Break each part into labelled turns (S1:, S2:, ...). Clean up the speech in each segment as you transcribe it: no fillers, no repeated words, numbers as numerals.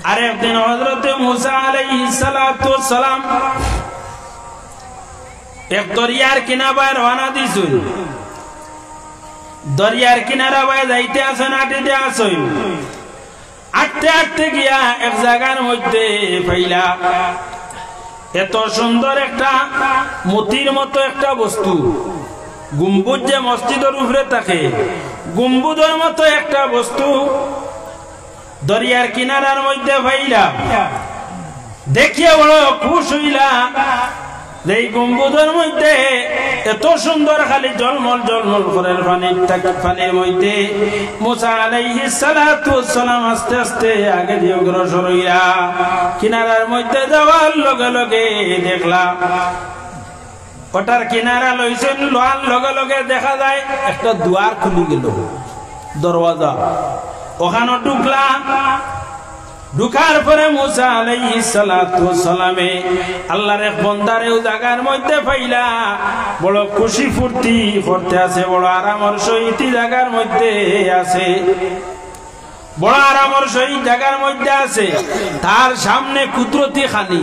S1: আর একদিন হযরত মুসা আলাইহিস সালাতু ওয়াস সালাম এক দরিয়ার কিনারায় রওনা দিছুন। দরিয়ার কিনারা বাই যাইতে আসেন, আটিতে আসেন, আটতে আটতে গিয়া এক জায়গার মধ্যে পাইলা এত সুন্দর একটা মতির মতো একটা বস্তু, গুম্বুজ যে মসজিদের উপরে থাকে, গুম্বুজের মতো একটা বস্তু দরিয়ার কিনারার মধ্যে পাইলা। দেখিয়া বড় খুশ হইলা যে এই গম্বুজের মধ্যে এত সুন্দর খালি জলমল জলমল করে পানির মধ্যে মুসা আলাইহিস সালাতু ওয়াস সালাম আস্তে আস্তে আগে দিয়ে অগ্রসর হইয়া কিনারার মধ্যে যাওয়ার লগে লগে দেখলা ওটার কিনারা লইছেন, লোয়ার লগে লগে দেখা যায় একটা দুয়ার খুলে গেল, দরওয়াজা। ওখানে ঢুকলা, ঢুকার পরে মুসা আলাইহিস সালাতু ওয়াস সালামে আল্লাহর এক বান্দারে ওই জায়গার মধ্যে পাইলা বড় খুশি ফুর্তি করতে আছে, বড় আরামের সহিত জায়গার মধ্যে আছে, বড় আরামের সহিত জায়গার মধ্যে আছে। তার সামনে কুদরতি খানি,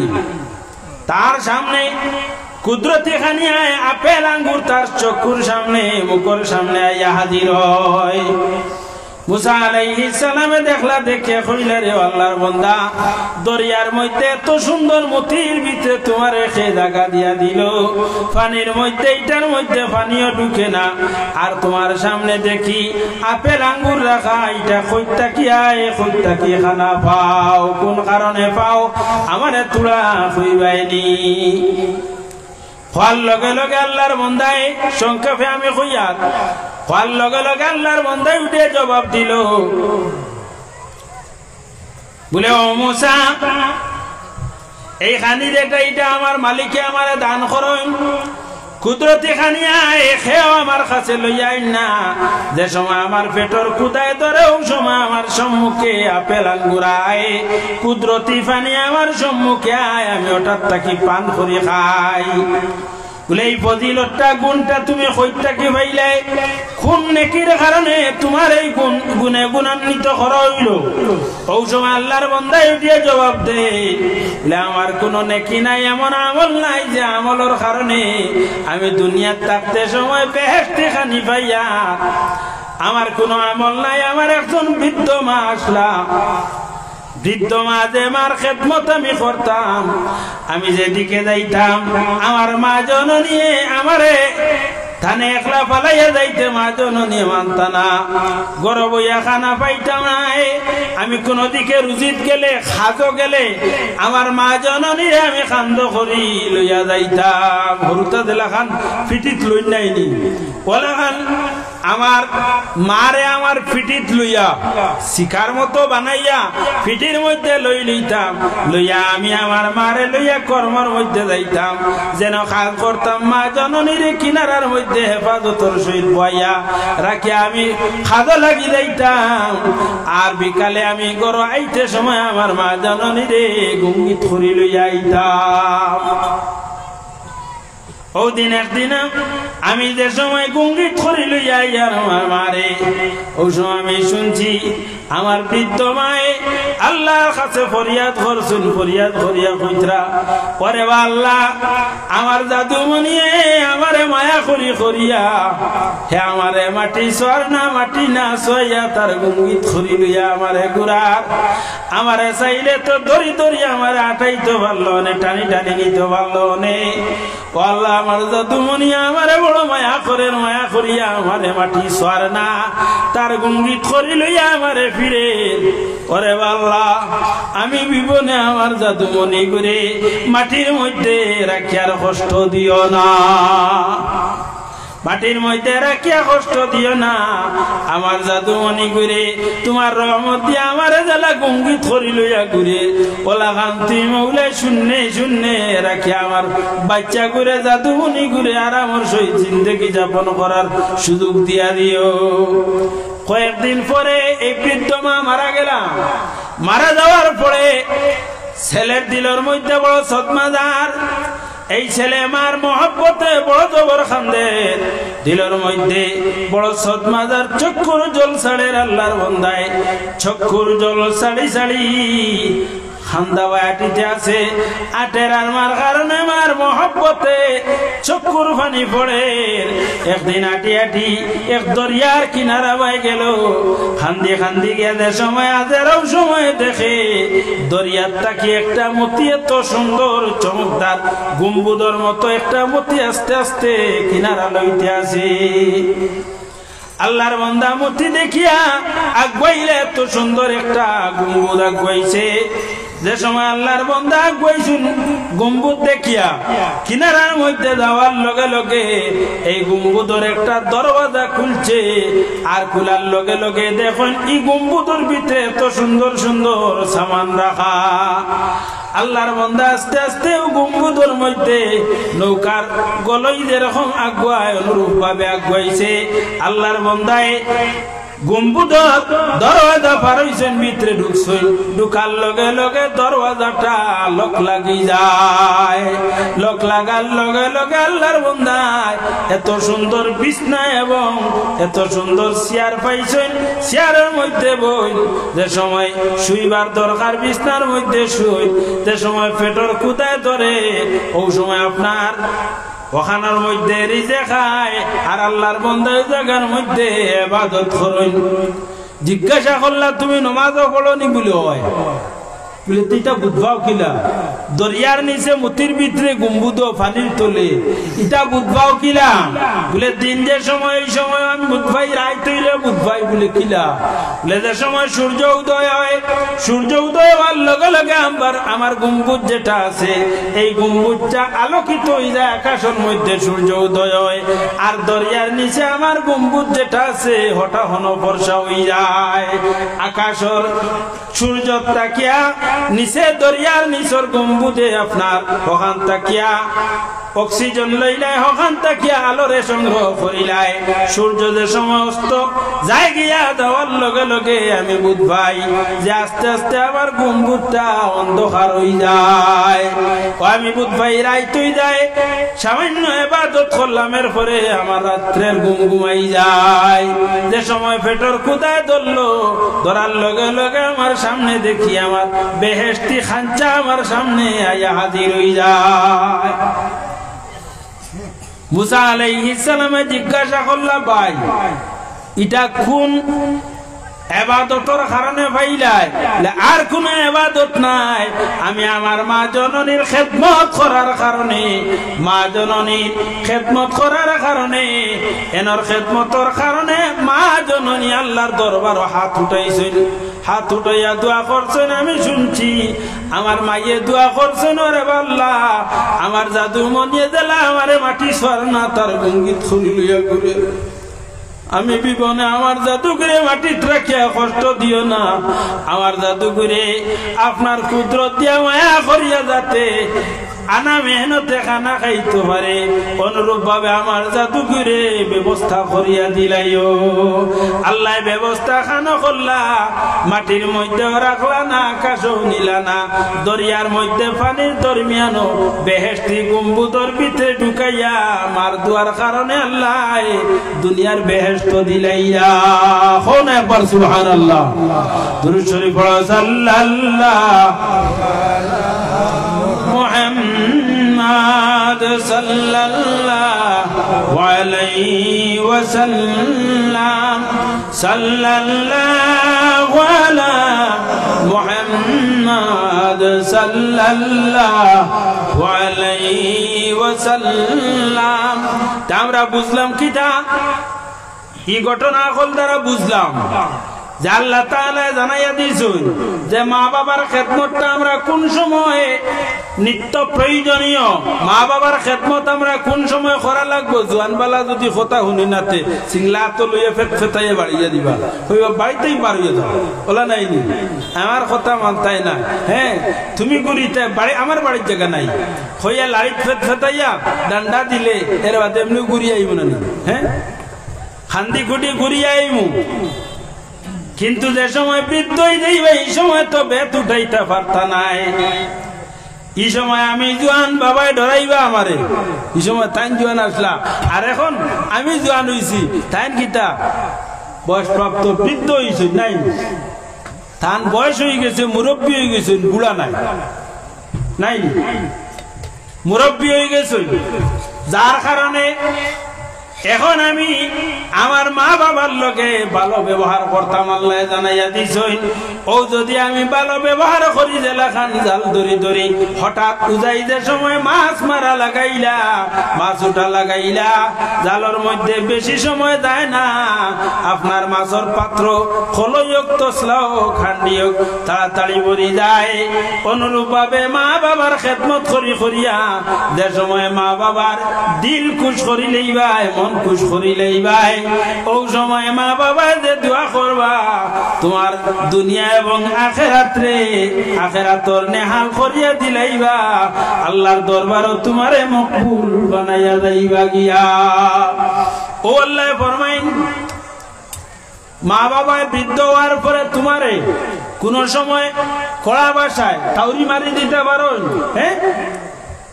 S1: তার সামনে কুদরতি খানি আয় আপেল আঙ্গুর তার চক্ষুর সামনে, মুখের সামনে আইয়া হাজির হয়। মুসা আলাইহিস সালামে দেখলা, দেখে কইলা রে আল্লাহর বান্দা, দরিয়ার মধ্যে এত সুন্দর মতির ভিতরে তোমার সে জায়গা দিয়া দিল, পানির মধ্যে এটার মধ্যে পানিও ঢুকে না, আর তোমার সামনে দেখি আপেল আঙ্গুর রাখা, এটা কইতা কি আয়, কইতা কি খানা পাও, কোন কারণে পাও আমারে তুলা কইবাইনি। হওয়ার লগে লগে আল্লাহর বান্দায় সংক্ষেপে আমি কইয়া হওয়ার লগে লগে আল্লাহর বান্দায় উঠে জবাব দিল, বলে ও মুসা, এই খানির এটা আমার মালিকে আমারে দান করেন, কুদরতি খানিয়া খেয়েও আমার কাছে লইয়াই না। যে সময় আমার পেটর কুদায় ধরে ও সময় আমার সম্মুখে আপেল আঙ্গুরায়, কুদরতি পানি আমার সম্মুখে আয়, আমি ওটার তাকি পান করি খাই। বলে এই ফজিলতটা গুণটা তুমি কইটা কি ভাইলে, কোন নেকির কারণে তোমার এই গুণে গুণান্বিত করা হইল? ওই সময় আল্লাহর বান্দা দিয়ে জবাব দে, আমার কোনো নেকি নাই, এমন আমল নাই যে আমলের কারণে আমি দুনিয়ার থাকতে সময় বেহেশতে খানি পাইয়া, আমার কোনো আমল নাই। আমার একজন বৃদ্ধ মা আসলা, বৃদ্ধ মা যে মার খেদমত আমি করতাম, আমি যেদিকে যাইতাম আমার মা জননী আমারে থানে একলা পালাইয়া যাইতে মা জননী মানতা না, গরব হইয়া খানা পাইতাম নাই। আমি কোন দিকে রুজিত গেলে, খাজো গেলে আমার মা জননীরে আমি খান্দ করি লইয়া যাইতাম। হরুতা দিলা খান ফিটিত লই নাইনি, ওলা খান আমার মারে আমার ফিটিত লইয়া শিকার মতো বানাইয়া ফিটির মধ্যে লই লইতাম, লইয়া আমি আমার মারে লইয়া কর্মর মধ্যে যাইতাম, যেন কাজ করতাম মা জননীর কিনারার মধ্যে হেফাজতর সহিত বইয়া রাখি আমি খাজা লাগি যাইতাম। আর বিকালে আমি গরো আইতে সময় আমার মা জননীরে গুঙ্গিত করি লইয়া আইতাম। ওদিন একদিন আমি যে সময় গুঙ্গিত করি লইয়া আর আমার মারে, ওই সময় আমি শুনছি আমার বৃদ্ধ মায়ে আল্লাহর কাছে ফরিয়াদ করছুন, ফরিয়াদ করিয়া কইতরা, পরে আল্লাহ আমার জাদুমণি আমারে মায়া করি করিয়া হে আমারে মাটি সোয়ার না, মাটি না সোয়া তার গুঙ্গিত করি লইয়া আমারে গুড়ার, আমারে চাইলে তো দড়ি দড়ি আমারে আটাইতে পারলো নে, টানি টানি নিতে পারলো নে। আল্লাহ আমার জাদুমণি আমারে বড় মায়া করেন, মায়া করিয়া আমারে মাটি সোয়ার না, তার গুঙ্গিত করি লইয়া আমারে ফিরে। ওরে আল্লাহ, আমি বিবনে আমার জাদুমণি করে মাটির মধ্যে রাখিয়ার কষ্ট দিও না, মাটির মধ্যে রাখিয়া কষ্ট দিও না। আমার জাদুমণি করে তোমার রহমত দিয়ে আমার জ্বালা গুঙ্গিত করি লইয়া ঘুরে ওলা খান তুই মৌলে শূন্যে শূন্যে রাখিয়া আমার বাচ্চা করে জাদুমণি ঘুরে আর আমার সহিত জিন্দগি যাপন করার সুযোগ দিয়া দিও। কয়েকদিন পরে এই বৃদ্ধ মা মারা গেলাম। মারা যাওয়ার পরে ছেলের দিলের মধ্যে বড় সদমাদার, এই ছেলে মার মহব্বতে বড় জবর খান্দে দিলের মধ্যে বড় সদমাজার চক্ষুর জল ছাড়ে আল্লাহর বন্দায় চক্ষুর জল ছাড়ি ছাড়ি খান্দা বাটিতে আছে আটের আরমার কারণে মার মহব্বতে চক্ষুর পানি পড়ে একদিন আটি আটি এক দরিয়ার কিনারা বাই গেল খান্দি খান্দি গেলে সময় আজেরাও সময় দেখে দরিয়ার তাকি একটা মতি এত সুন্দর চমকদার গম্বুজের মতো একটা মতি আস্তে আস্তে কিনারা লইতে আসে আল্লাহর বান্দা মতি দেখিয়া আগুয়াইলে এত সুন্দর একটা গম্বুজ আগুয়াইছে যে সময় আল্লাহর বান্দা আগুয়াইছুন গম্বুজ দেখিয়া কিনারার মধ্যে যাওয়ার লগে লগে এই গম্বুজের একটা দরওয়াজা খুলছে আর খোলার লগে লগে দেখুন এই গম্বুজের ভিতরে এত সুন্দর সুন্দর সামান রাখা আল্লাহর বান্দা আস্তে আস্তে গম্বুজের মধ্যে নৌকার গলই যেরকম আগুয়ায় অনুরূপ ভাবে আগুয়াইছে আল্লাহর বান্দায় গম্বুজের দরওয়াজা পার হইছেন ভিতরে ঢুকছেন ঢুকার লগে লগে দরওয়াজাটা লক লাগি যায় লক লাগার লগে লগে আল্লাহর বান্দায় এত সুন্দর বিছনা এবং এত সুন্দর চেয়ার পাইছেন চেয়ারের মধ্যে বই যে সময় শুইবার দরকার বিছনার মধ্যে শুই যে সময় পেটের ক্ষুধায় ধরে ওই সময় আপনার ওখানের মধ্যে রিজে খায় আর আল্লাহর বান্দা জায়গার মধ্যে ইবাদত করেন জিজ্ঞাসা করলা তুমি নামাজও পড়নি বলে হয় বলে তুইটা বুঝবাও কিলা দরিয়ার নিচে মতির ভিতরে গম্বুজ পানির তোলে এটা বুঝবাও কিলা বলে দিন যে সময় এই সময় আমি বুঝবাই রায় তৈলে বুঝবাই বলে কিলা বলে যে সময় সূর্য উদয় হয় সূর্য উদয় হওয়ার লগে লগে আমার গম্বুজ যেটা আছে এই গম্বুজটা আলোকিত হয়ে যায় আকাশের মধ্যে সূর্য উদয় হয় আর দরিয়ার নিচে আমার গম্বুজ যেটা আছে হঠাৎ হন বর্ষা হয়ে যায় আকাশের সূর্য তাকিয়া নিচে দরিয়ার নিচর গম্বুজে আপনার ওখান তাকিয়া অক্সিজেন লইলায় ওখান তাকিয়া আলোরে সংগ্রহ করিলায় সূর্য যে সমস্ত যাই গিয়া দেওয়ার লগে লগে আমি বুঝবাই যে আস্তে আস্তে আমার গম্বুজটা অন্ধকার হয়ে যায় আমি বুঝবাই রাইত হয়ে যায় সামান্য ইবাদত করলামের পরে আমার রাত্রের ঘুম ঘুমাই যায় যে সময় পেটের ক্ষুধায় ধরলো ধরার লগে লগে আমার সামনে দেখি আমার বেহেশতি খাঞ্চা আমার সামনে আয়া হাজির হয়ে যায় মুসা আলাইহিস সালামে জিজ্ঞাসা করলা ভাই এটা কোন ইবাদতের কারণে পাইলাই আর কোন ইবাদত নাই আমি আমার মা জননীর খেদমত করার কারণে মা জননীর খেদমত করার কারণে এনর খেদমতের কারণে মা জননী আল্লাহর দরবারে হাত উঠাইছেন হাত উঠাইয়া দোয়া করছেন আমি শুনছি আমার মাইয়ে দোয়া করছেন ওরে আল্লাহ আমার জাদু মনিয়ে দিলা আমারে মাটি স্বর্ণা তার গঙ্গিত খুলি লইয়া ঘুরে আমি বিবনে আমার জাদুঘরে মাটিতে রাখিয়া কষ্ট দিও না আমার জাদুঘরে আপনার কুদরত দিয়া মায়া করিয়া যাতে আনা মেহনতে খানা খাইতে পারে অনুরূপ ভাবে আমার জাদুঘরে ব্যবস্থা করিয়া দিলাইও আল্লাহ ব্যবস্থা খানো করলা মাটির মধ্যে রাখলা না আকাশও নিলা না দরিয়ার মধ্যে পানির দরমিয়ানো বেহেশতি গম্বুজের ভিতরে ঢুকাইয়া আমার দুয়ার কারণে আল্লাহ দুনিয়ার বেহেশত দিলাইয়া কোন একবার সুবহানাল্লাহ দুরূদ শরীফ পড়ো সাল্লাল্লাহু মুহাম্মদ সাল্লাল্লাহু আলাইহি ওয়াসাল্লাম সাল্লাল্লাহু আলা মুহাম্মদ সাল্লাল্লাহু আলাইহি ওয়াসাল্লাম আমরা বুঝলাম কিটা এই ঘটনা হল দ্বারা বুঝলাম যে আল্লাহ তাআলা জানাইয়া দিয়েছেন যে মা বাবার খেদমতটা আমরা কোন সময়ে নিত্য প্রয়োজনীয় মা বাবার খেদমত আমরা কোন সময় করা লাগবো জোয়ানবালা যদি কথা শুনি নাতে সিংলা তো লইয়া ফেতাইয়া বাড়িয়ে দিবা হইবা বাড়িতেই বাড়িয়ে দাও বলা নাই নি আমার কথা মানতাই না হ্যাঁ তুমি গুড়িতে বাড়ি আমার বাড়ির জায়গা নাই হইয়া লাড়িত ফেতাইয়া ডান্ডা দিলে এর বাদে এমনি ঘুরিয়ে আইব না হ্যাঁ খান্দি খুঁটি ঘুরিয়ে আইমু কিন্তু যে সময় বৃদ্ধ হয়ে যাইবে এই সময় তো বেত উঠাইতে পারতা নাই এই সময় আমি জোয়ান, বাবাই ডরাইবা আমারে। এই সময় তাই জোয়ান আসলা, আর এখন আমি জোয়ান হইছি, তাই কিতা বয়সপ্রাপ্ত বৃদ্ধ হয়েছে নাই, তান বয়স হয়ে গেছে, মুরব্বী হয়ে গেছে, বুড়া নাই নাই, মুরব্বী হয়ে গেছে। যার কারণে এখন আমি আমার মা বাবার লগে ভালো ব্যবহার করতাম, আল্লাহ জানাইয়া দিছেন। ও যদি আমি ভালো ব্যবহার করি, জেলাখান জাল ধরি ধরি, হঠাৎ উজাই যে সময় মাছ মারা লাগাইলা, মাছ উঠা লাগাইলা, জালের মধ্যে বেশি সময় যায় না, আপনার মাছের পাত্র খলয়োগ তসলাও খান্ডিয়োগ তাড়াতাড়ি ভরি যায়। অনুরূপভাবে মা বাবার খেদমত করি করিয়া যে সময় মা বাবার দিল খুশ করি লইবাই, মন খুশ করি লইবাই, ও সময় মা বাবা যে দোয়া করবা, তোমার দুনিয়া এবং আখিরাতে আখিরাতর নেহাল করিয়া দিলাইবা, আল্লাহর দরবারও তোমারে মকবুল বানাইয়া যাইবা গিয়া। ও আল্লাহ ফরমাইন, মা বাবা বৃদ্ধ হওয়ার পরে তোমারে কোন সময় কড়া ভাষায় তাউরি মারি দিতে পারেন, হ্যাঁ,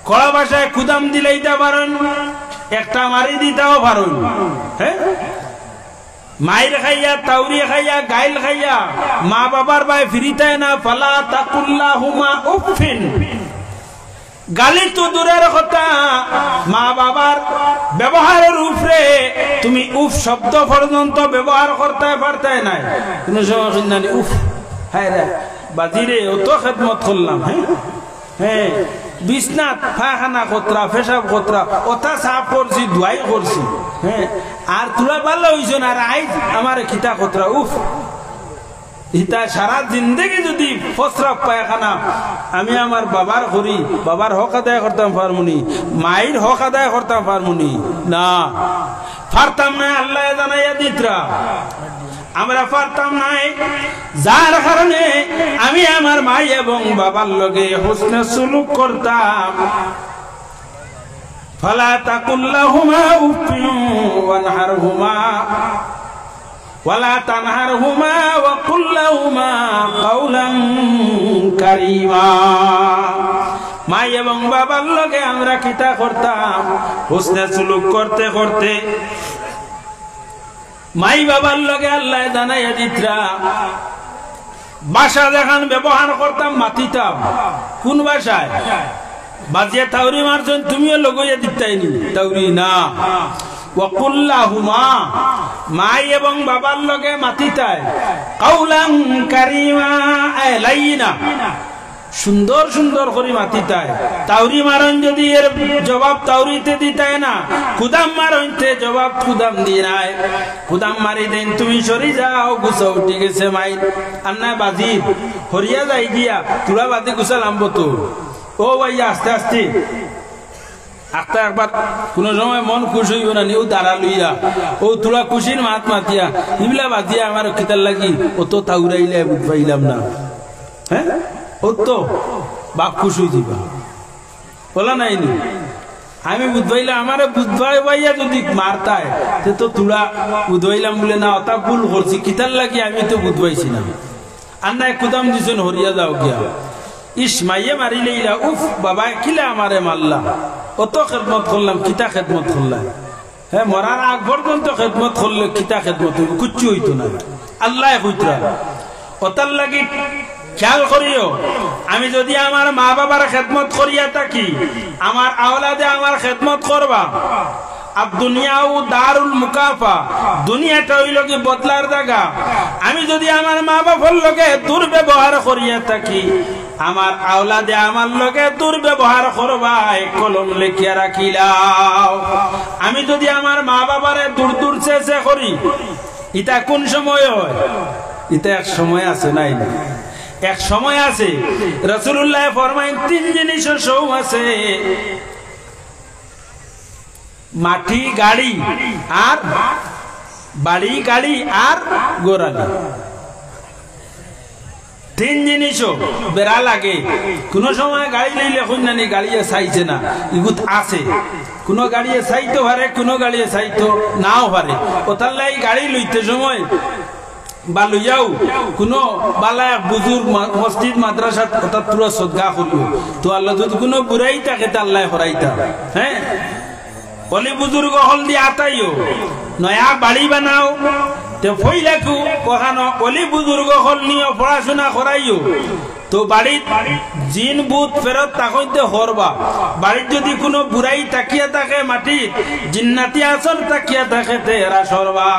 S1: কড়া ভাষায় কুদাম দিলাইতে পারেন, একটা মারি দিতেও পারেন, হ্যাঁ, মাইর খাইয়া, তাউরি খাইয়া, গাইল খাইয়া মা বাবার ভাই ফিরিতায় না। ফালা তাকুল্লাহুমা উফিন, গালি তো দূরের কথা, মা বাবার ব্যবহারের উপরে তুমি উফ শব্দ পর্যন্ত ব্যবহার করতে পারতে নাই। কোন সময় জানি উফ, হ্যাঁ রে বাজিরে অত খেদমত করলাম, হ্যাঁ হ্যাঁ, বিছনাত পায়খানা কতরা, পেশাব কতরা, ওটা সাফ করছি, ধোয়াই করছি, হ্যাঁ, আর তোরা ভালো হইছ না, আর আইজ আমার খিতা কতরা উফ। ইতা সারা জিন্দগি যদি প্রস্রাব পায়খানা আমি আমার বাবার করি, বাবার হক আদায় করতাম পারমুনি, মায়ের হক আদায় করতাম পারমুনি না, পারতাম না। আল্লাহ জানাইয়া দিতরা আমরা পারতাম নাই, যার কারণে আমি আমার মাই এবং বাবার লগে হুসনে সুলুক করতাম। ফালা তাকুল্লাহুমা উফিন ওয়ানহারহুমা ওয়ালা তানহারহুমা ওয়া কুল্লাহুমা কাওলান কারীমা। মাই এবং বাবার লগে আমরা কিতা করতাম, হুসনে সুলুক করতে করতে মাই বাবার লগে আল্লাহ জানাইয়া দিতরা ভাষা যখন ব্যবহার করতাম মাতিতাম। কোন ভাষায়? বাজিয়া তাউরি মারছেন, তুমিও লগইয়া দিতাইনি তাউরি না। ওয়াকুল্লাহুমা, মাই এবং বাবার লগে মাতিতায় কাউলান কারীমা, লাইনা, সুন্দর সুন্দর করে মাতিতায়। তাউরি মারন যদি এর জবাব তাউরিতে দিতায় না, কুদাম মারনতে জবাব কুদাম দি নাই। কুদাম মারি দেন, তুমি সরি যাও, গুছা উঠি গেছে মাই, আর না বাজি হরিয়া যাই গিয়া তুলা বাজি গুছা লাম্ব তো। ও ভাইয়া আস্তে আস্তে আস্তে, একবার কোন সময় মন খুশ হইব না, নিউ দাঁড়া লইয়া ও তুলা খুশির মাত মাতিয়া ইবলা বাজিয়া আমার খিতার লাগি ও তো তাউরাইলে বুঝবাইলাম না, হ্যাঁ, ও তো বাপ খুশ হয়ে দিবা বলা নাইনি। আমি বুঝবাইলাম, আমার বুঝবাই ভাইয়া যদি মারতায় তো তুলা বুঝবাইলাম বলে না, অতা ভুল করছি, খিতার লাগি আমি তো বুঝবাইছি না। আর নাই কুদাম দিছেন, হরিয়া যাও গিয়া। ইস মাইয়ে মারি লইলা, উফ বাবা কিলা আমারে মারলা, অত খেদমত করলাম, কিতা খেদমত করলাম, হ্যাঁ, মরার আগ পর্যন্ত খেদমত করলে কিতা খেদমত হইব, কুচ্ছু হইতো না। আল্লাহ কইতরা ওতার লাগি খেয়াল করিও, আমি যদি আমার মা বাবার খেদমত করিয়া থাকি, আমার আওলাদে আমার খেদমত করবা। আর দুনিয়াও দারুল মুকাফা, দুনিয়াটা হইল কি বদলার জায়গা। আমি যদি আমার মা বাবার লগে দুর্ব্যবহার করিয়া থাকি, আমার আওলাদে আমার লগে দুর্ব্যবহার করবা, কলম লেখিয়া রাখিলাও। আমি যদি আমার মা বাবারে দূর দূর চেষ্টা করি, এটা কোন সময় হয়? এটা এক সময় আছে, নাই না, এক সময় আছে। রাসূলুল্লাহ ফরমাইন, তিন জিনিসের সৌ আছে, মাটি গাড়ি আর বাড়ি গাড়ি আর গোড়ালি। তিন জিনিসও বেড়া লাগে। কোন সময় গাড়ি লইলে কন্যানি গাড়িয়ে চাইছে না, ইগুত আছে। কোন গাড়িয়ে চাইতে পারে, কোন গাড়িয়ে চাইতো নাও পারে। ওতার লাই গাড়ি লইতে সময় বা লইয়াও কোনো বালা বুজুর্গ মসজিদ মাদ্রাসা অর্থাৎ পুরো সদগা করিও তো আল্লাহ যদি কোনো বুড়াই থাকে তা আল্লাহ হরাইতা হ্যাঁ অলি বুজুর্গ হল দিয়ে আতাইও নয়া বাড়ি বানাও তো ফইলাকু কখানো অলি বুজুর্গ হল নিয়ে পড়াশোনা করাইও তো বাড়ির জিন ভূত ফেরত তাকইতে হরবা বাড়ির যদি কোনো বুড়াই তাকিয়া থাকে মাটির জিন্নাতি আসর তাকিয়া থাকে তে এরা সরবা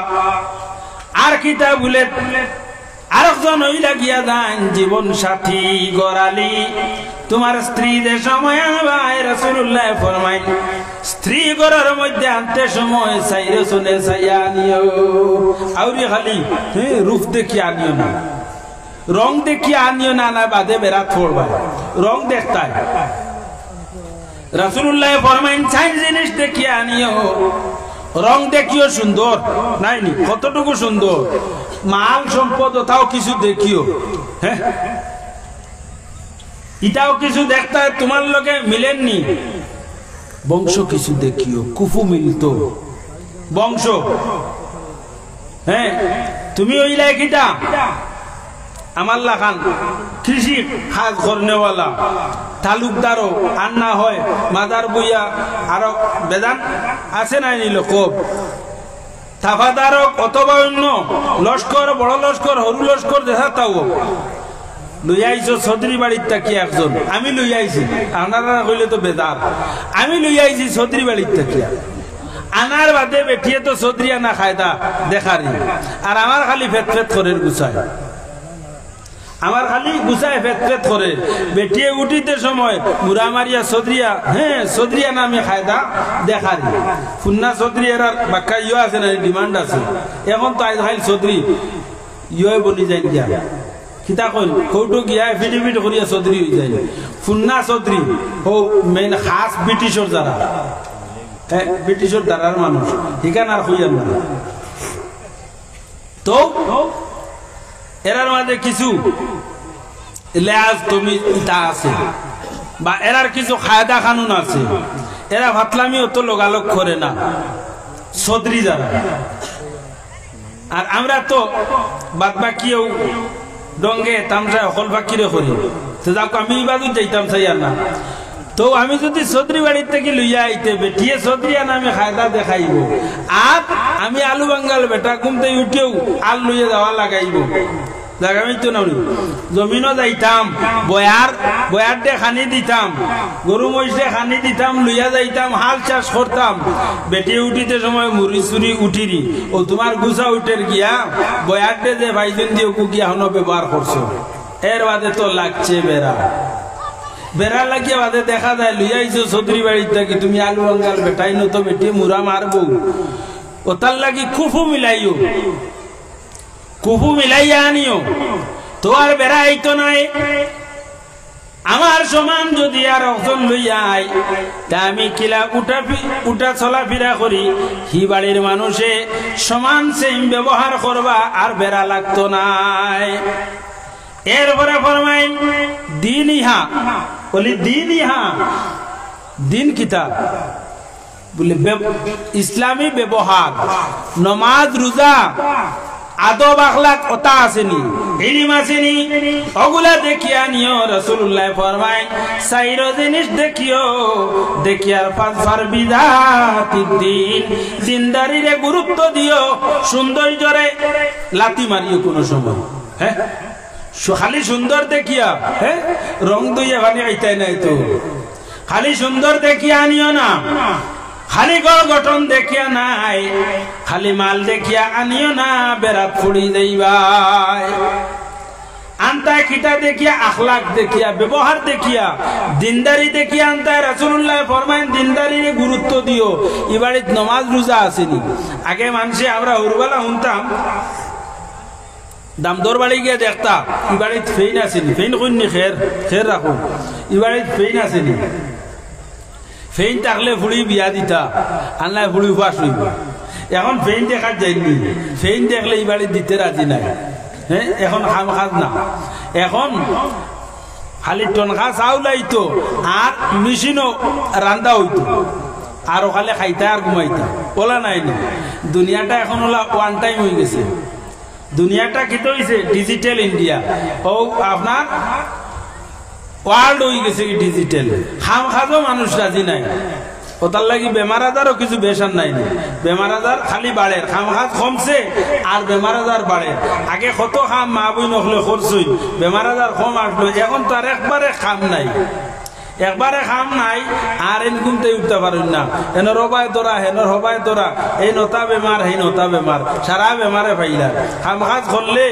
S1: আর কিতা বলে আরেকজন হইলা গিয়া যান জীবন সাথী গড়ালি তোমার স্ত্রীদের সময় আনবাই রাসূলুল্লাহ ফরমাইন স্ত্রী ঘরের মধ্যে আনতে সময় চাইরে শুনে চাইয়া আনিও আউরি খালি রূপ দেখি আনিও না রং দেখি আনিও না না বাদে বেরাত পড়বা রং দেখতাই রাসূলুল্লাহ ফরমাইন চাই জিনিস দেখি আনিও রং দেখিও সুন্দর নাইনি কতটুকু সুন্দর মাল সম্পদ তাও কিছু দেখিও হ্যাঁ ইটাও কিছু দেখতে তোমার লগে মিলেননি বংশ কিছু দেখিও কুফু মিলতো বংশ হ্যাঁ তুমি ওইলাই কিটা আমার লাখান কৃষি কাজ করনেওয়ালা তালুকদারও আর না হয় মাদার বইয়া আরো বেদান আছে নাই নিল খুব তাফাদারক অথবা অন্য লস্কর বড় লস্কর হরু লস্কর দেখা তাও লই আইছো চৌধুরী বাড়ির তাকি একজন আমি লই আইছি আপনারা কইলে তো বেদার আমি লই আইছি চৌধুরী বাড়ির তাকিয়া আনার বাদে বেঠিয়ে তো চৌধুরী আনা খায়দা দেখারি আর আমার খালি ফেত ফেত করে গুছায় আমার খালি গুছায় ফেত ফেত করে বেটিয়ে উঠিতে সময় মুরা মারিয়া চৌধুরিয়া হ্যাঁ চৌধুরিয়া নামে খায়দা দেখারি ফুন্না চৌধুরী এর বাক্কা ইয়ে আছে না ডিমান্ড আছে এখন তো আজ খাইল চৌধুরী ইয়ে বলি যাই গিয়া কিতা কইল কৌটো গিয়া ফিটিফিট করিয়া চৌধুরী হয়ে যায় ফুন্না চৌধুরী ও মেন খাস ব্রিটিশর যারা হ্যাঁ ব্রিটিশর দ্বারার মানুষ ঠিকানা আর হইয়া না তো এরার মাঝে কিছু লেজ তুমি ইটা আছে বা এরার কিছু কায়দা কানুন আছে এরা ভাতলামি অত লোগালোক করে না চৌধুরী যারা আর আমরা তো বাদ বাকিও ডঙ্গে তামসা হল ফাঁকিরে করি তো যাক আমি বাদু যাইতাম চাইয়ার না তো আমি যদি চৌধুরী বাড়ির থেকে লইয়া আইতে বেটিয়ে চৌধুরী নামে খায়দা দেখাইব আর আমি আলু বাঙ্গাল বেটা ঘুমতে উঠেও আল লইয়া যাওয়া লাগাইব জাগামি তো না জমিনও যাইতাম বয়ার দে খানি দিতাম গরু মহিষে খানি দিতাম লইয়া যাইতাম হাল চাষ করতাম বেটিয়ে উঠিতে সময় মুড়ি চুরি উঠিরি ও তোমার গুছা উঠের গিয়া বয়ার দে যে ভাইজন দিয়ে গিয়া হন ব্যবহার করছো এর বাদে তো লাগছে বেড়া বেড়া লাগিয়ে বাদে দেখা যায় লইয়া আইছো চৌধুরী বাড়ির থেকে তুমি আলু বাঙ্গাল বেটাই নত বেটিয়ে মুরা মারবো ও তার লাগি খুফু মিলাইও কুফু মিলাইয়া আনিও তো আর বেড়া আইতো নাই আমার সমান যদি আর একজন লইয়া আই তা আমি কিলা উঠা চলাফেরা করি হি বাড়ির মানুষে সমান সেম ব্যবহার করবা আর বেড়া লাগতো নাই এরপরে ফরমাইন দিন ইহা বলি দিন ইহা দিন কিতাব বলে ইসলামী ব্যবহার নমাজ রোজা আদব আখলাক ওটা আসেনি ইলম আসেনি ওগুলা দেখিয়া নিও রাসূলুল্লাহ ফরমায় সাইরো জিনিস দেখিয়ার ফাজফার বিদাতিদ্দিন জিন্দারিরে গুরুত্ব দিও সৌন্দর্যরে লাতি মারিও কোন সময় হ্যাঁ খালি সুন্দর দেখিয়া হ্যাঁ রং দইয়া খালি আইতাই নাই তো খালি সুন্দর দেখিয়া আনিও না খালি গঠন দেখিয়া নাই খালি মাল দেখিয়া আনিও না বেড়াত ফুড়ি দেইবাই আনতা কিতা দেখিয়া আখলাক দেখিয়া ব্যবহার দেখিয়া দিনদারি দেখিয়া আনতা রাসূলুল্লাহ ফরমায়েন দিনদারিরে গুরুত্ব দিও ইবাড়িত নামাজ রোজা আসেনি আগে মানুষে আমরা হুরবালা শুনতাম দামদর বাড়ি গিয়ে দেখতাম ইবাড়িত ফেইন আসেনি ফেইন কইনি খের রাখো ইবাড়িত ফেইন আসেনি ফেইন থাকলে ফুড়ি বিয়া দিতা আল্লাহ ফুড়ি উপাস হইব এখন ফেইন দেখা যায়নি ফেইন দেখলে এই বাড়ি দিতে রাজি নাই হ্যাঁ এখন খাম খাজ না এখন খালি টনখা চাউল আইতো আর মেশিনও রান্দা হইতো আর ওখানে খাইতা আর ঘুমাইতা বলা নাই দুনিয়াটা এখন হলো ওয়ান টাইম হয়ে গেছে দুনিয়াটা কি তো হইছে ডিজিটাল ইন্ডিয়া ও আপনার ওয়ার্ল্ড হয়ে গেছে ডিজিটাল খাম খাজো মানুষ রাজি নাই ওটার লাগি বেমার আজারও কিছু বেশার নাই বেমার আজার খালি বাড়ে খাম খাজ কমছে আর বেমার আজার বাড়ে আগে কত খাম মা বই নখলে করছই বেমার আজার কম আসলো এখন তো আর একবারে খাম নাই একবারে খাম নাই আর এন ঘুমতে উঠতে পারেন না এনর হবায় তোরা হেনর হবায় তোরা এই নতা বেমার এই নতা বেমার সারা বেমারে পাইলা খাম খাজ করলে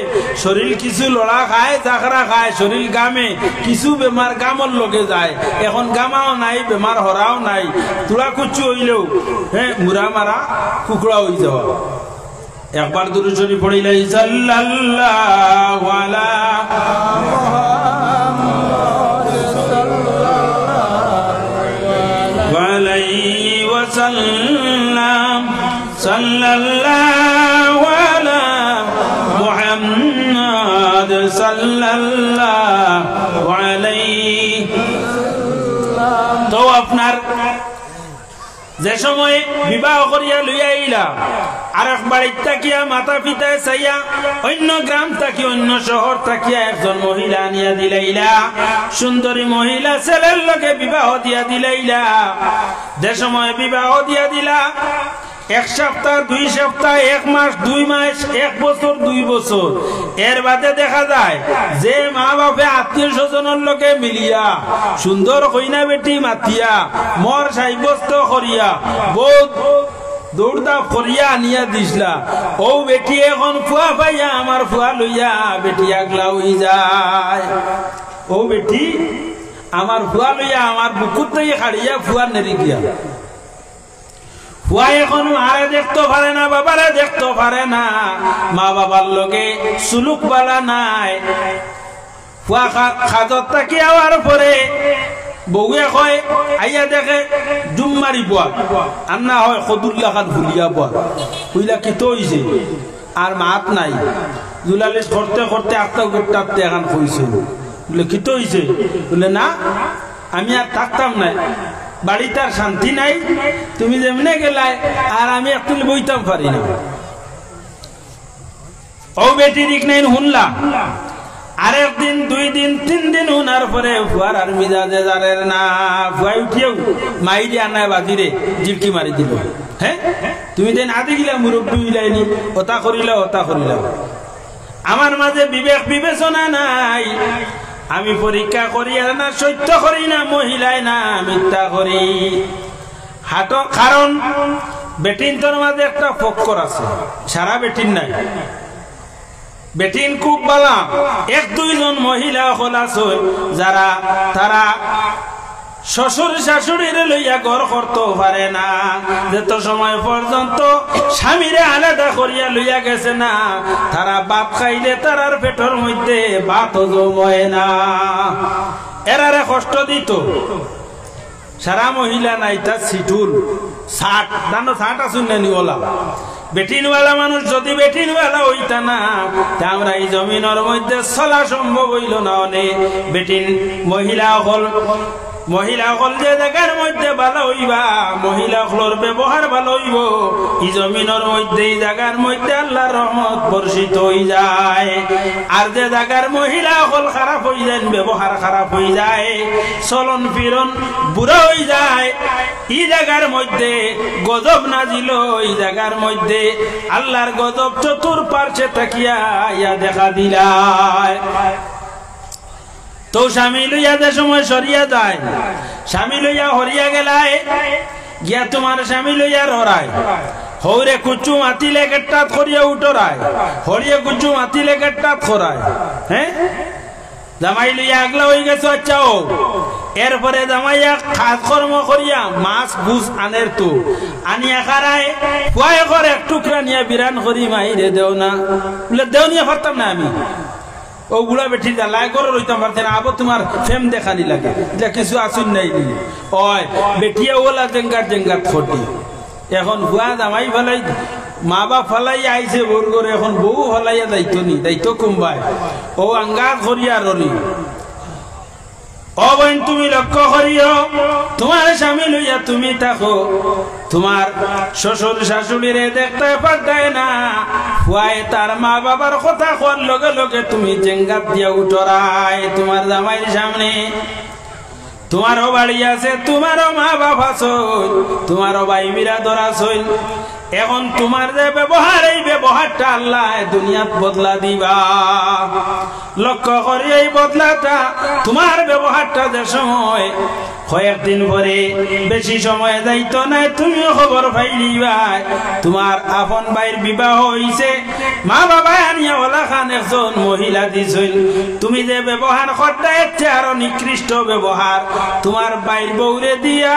S1: শরীর কিছু লড়া খায় চাকরা খায় শরীর গামে কিছু বেমার গামর লগে যায় এখন গামাও নাই বেমার হরাও নাই তুলা কুচু হইলেও হ্যাঁ মুরা মারা কুকুরা হয়ে যাওয়া একবার দুরূদ শরীফ পড়িলাই সাল্লাল্লাহু আলা وسلم صلى الله على محمد صلى الله عليه তো আপনার যে সময় বিবাহ করিয়া লইয়া আইলা আর এক বাড়ির তাকিয়া মাতা পিতায় চাইয়া অন্য গ্রাম থাকি অন্য শহর থাকিয়া একজন মহিলা আনিয়া দিলাইলা সুন্দরী মহিলা ছেলের লোকে বিবাহ দিয়া দিলাইলা যে সময় বিবাহ দিয়া দিলা এক সপ্তাহ 2 সপ্তাহ 1 মাস 2 মাস 1 বছর 2 বছর এর বাদে দেখা যায় যে মা বাপে আত্মীয় স্বজনের লোকে মিলিয়া সুন্দর কইনা বেটি মাতিয়া মর সাইবস্ত করিয়া বহুত দৌড়দা করিয়া আনিয়া দিসলা ও বেটি এখন ফুয়া পাইয়া আমার ফুয়া লইয়া বেটি আগলা হই যায় ও বেটি আমার ফুয়া লইয়া আমার বুকুর থেকে খাড়িয়া ফুয়ার নেরি গিয়া ফুয়া এখন মারে দেখতে পারে না বাবারে দেখতে পারে না মা বাবার লগে সুলুক বালা নাই ফুয়া খাজত থাকি আওয়ার পরে বউয়ে কয় আইয়া দেখে জুম মারি বুয়া আর না হয় সদুল্লা খান ভুলিয়া বুয়া কইলা কি তো হইছে আর মাত নাই জুলালিশ করতে করতে আটটা গোটাতে এখন কইছে বলে কি তো হইছে বলে না আমি আর থাকতাম না বাড়িতে আর শান্তি নাই তুমি যেমনে গেলাই আর আমি একটু বইতাম পারি না ও বেটি দিক নাই শুনলা আরেক দিন 2 দিন 3 দিন হুনার পরে ফুয়ার আর মিজাজে জারের না ফুয়াই উঠিয়েও মাই দিয়া নাই বাজিরে জিপকি মারি দিল হ্যাঁ তুমি দেন আদি গিলা মুরব্বী মিলাইনি ওটা করিলা আমার মাঝে বিবেক বিবেচনা নাই আমি পরীক্ষা করি আর না সত্য করি না মহিলায় না মিথ্যা করি হাটো কারণ বেটিন তোর মাঝে একটা ফক্কর আছে সারা বেটিন নাই বেটিন খুব বালা 1-2 জন মহিলা হল আছে যারা তারা শ্বশুর শাশুড়িরে লইয়া ঘর করতে পারে না যত সময় পর্যন্ত স্বামীরে আলাদা করিয়া লইয়া গেছে না তারা ভাত খাইলে তারার পেটের মধ্যে ভাত জমে না এরারে কষ্ট দিত সারা মহিলা নাই তার সিটুল 60 দানো 60 আসুন না নিওলা বেটিনওয়ালা মানুষ যদি বেটিনওয়ালা হইতা না তা আমরা এই জমিনের মধ্যে চলা সম্ভব হইল না অনেক বেটিন মহিলা হল যে জায়গার মধ্যে ভালো হইবা মহিলা হলর ব্যবহার ভালো হইব এই জমিনের মধ্যে এই জায়গার মধ্যে আল্লাহর রহমত বর্ষিত হই যায় আর যে জায়গার মহিলা হল খারাপ হই যায় ব্যবহার খারাপ হই যায় চলন ফিরন বুড়া হই যায় এই জায়গার মধ্যে গজব নাজিল এই জায়গার মধ্যে আল্লাহর গজব চতুর্পার্শ্বে তাকিয়া ইয়া দেখা দিলায় তো স্বামী লইয়া যে সময় সরিয়া যায় স্বামী লইয়া হরিয়া গেলায় গিয়া তোমার স্বামী লইয়া রড়ায় হৌরে কুচু মাতিলে গেট্টাত করিয়া উঠরায় হরিয়া কুচু মাতিলে গেট্টাত করায় হ্যাঁ জামাই লইয়া আগলা হয়ে গেছো আচ্ছা ও এরপরে জামাইয়া খাস কর্ম করিয়া মাছ বুঝ আনের তো আনিয়া খারায় ফুয়ায় করে এক টুকরা নিয়ে বিরান করি মাইরে দেও না বলে দেও নিয়ে পারতাম না আমি ও বুড়া বেটি জ্বালায় করে রইতাম পারতেন আবার তোমার ফেম দেখানি লাগে এটা কিছু আসুন নাই ওই বেটিয়া ওলা জেঙ্গাত খটি এখন বুয়া জামাই ফেলাই মা বাপ ফেলাই আইছে বোর করে এখন বউ ফেলাইয়া দায়িত্ব নি দায়িত্ব কমবাই ও আঙ্গাত করিয়া রলি ও বোন তুমি লক্ষ্য করিও তোমার স্বামী লইয়া তুমি থাকো তোমার শ্বশুর শাশুড়িরে দেখতে পারতায় না ফুয়ায় তার মা বাবার কথা কোয়ার লগে লগে তুমি জেঙ্গাত দিয়া উঠরায় তোমার জামাইয়ের সামনে তোমারও বাড়ি আছে তোমারও মা বাপ আছে তোমারও ভাই বিরাদর আছে এখন তোমার যে ব্যবহার এই ব্যবহারটা আল্লাহ দুনিয়াত বদলা দিবা লক্ষ্য করি এই বদলাটা তোমার ব্যবহারটা যে সময় কয়েকদিন পরে বেশি সময় যাইতো না তুমিও খবর পাইলিবা তোমার আপন ভাইয়ের বিবাহ হইছে মা বাবা আনিয়া ওলা খান একজন মহিলা দিছিল তুমি যে ব্যবহার করতে ইচ্ছে আরো নিকৃষ্ট ব্যবহার তোমার ভাইয়ের বউরে দিয়া